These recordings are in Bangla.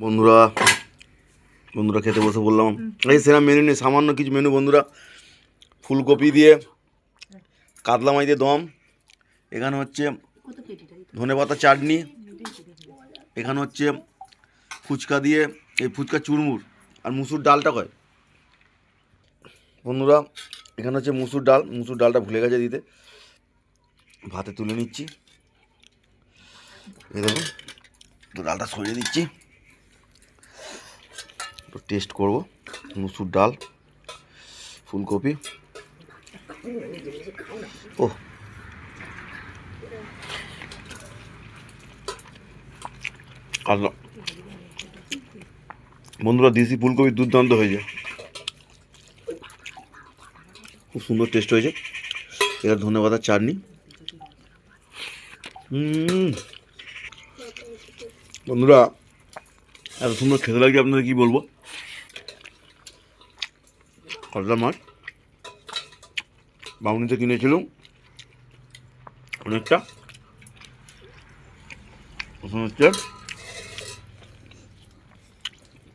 বন্ধুরা বন্ধুরা খেতে বসে বললাম এই সেরকম মেনু নেই, সামান্য কিছু মেনু বন্ধুরা। ফুলকপি দিয়ে কাতলা মাছ দিয়ে দম, এখানে হচ্ছে ধনেপাতা চাটনি, এখানে হচ্ছে ফুচকা দিয়ে এই ফুচকা চুরমুর, আর মুসুর ডালটা কয় বন্ধুরা। এখানে হচ্ছে মুসুর ডালটা ভুলে গেছে দিতে, ভাতে তুলে নিচ্ছি। এই দেখুন, তো ডালটা সরিয়ে দিচ্ছি, তো টেস্ট করব। মুসুর ডাল, ফুলকপি, ও কাতলা বন্ধুরা, দেশি ফুলকপি দুর্দান্ত হয়েছে, খুব সুন্দর টেস্ট হয়েছে। এবার ধনেপাতার চাটনি, বন্ধুরা এত সুন্দর খেতে লাগছে আপনাদের কী বলবো। কাতলা মাছ বাউনিতে কিনেছিলাম অনেকটা, ওখানে হচ্ছে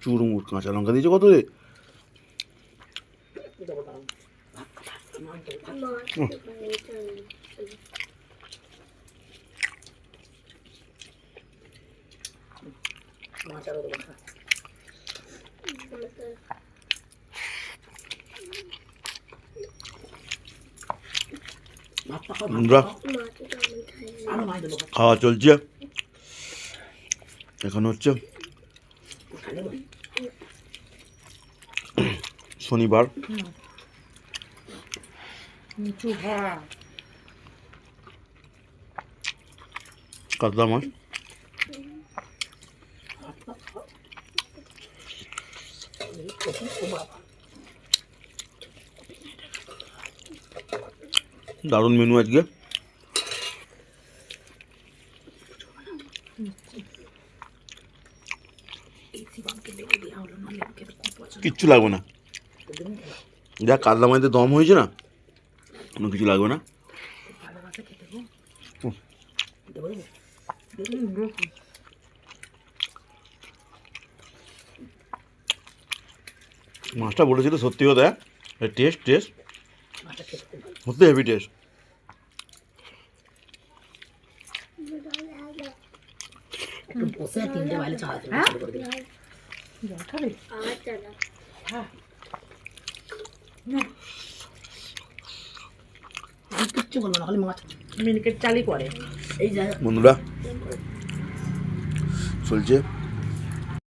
চুরমুর, কাঁচা লঙ্কা দিয়েছে কত রে। বন্ধুরা খাওয়া চলছে, এখন হচ্ছে শনিবার, কাতলা মাছ দারুণ মেনু আজকে। কিচ্ছু লাগবে না, যা কাতলা মাছের দম হয়েছে না, কোনো কিছু লাগবে না। মাছটা বলেছিল সত্যি কথা, টেস্ট হতে হেভি টেস্ট। বন্ধুরা চলছে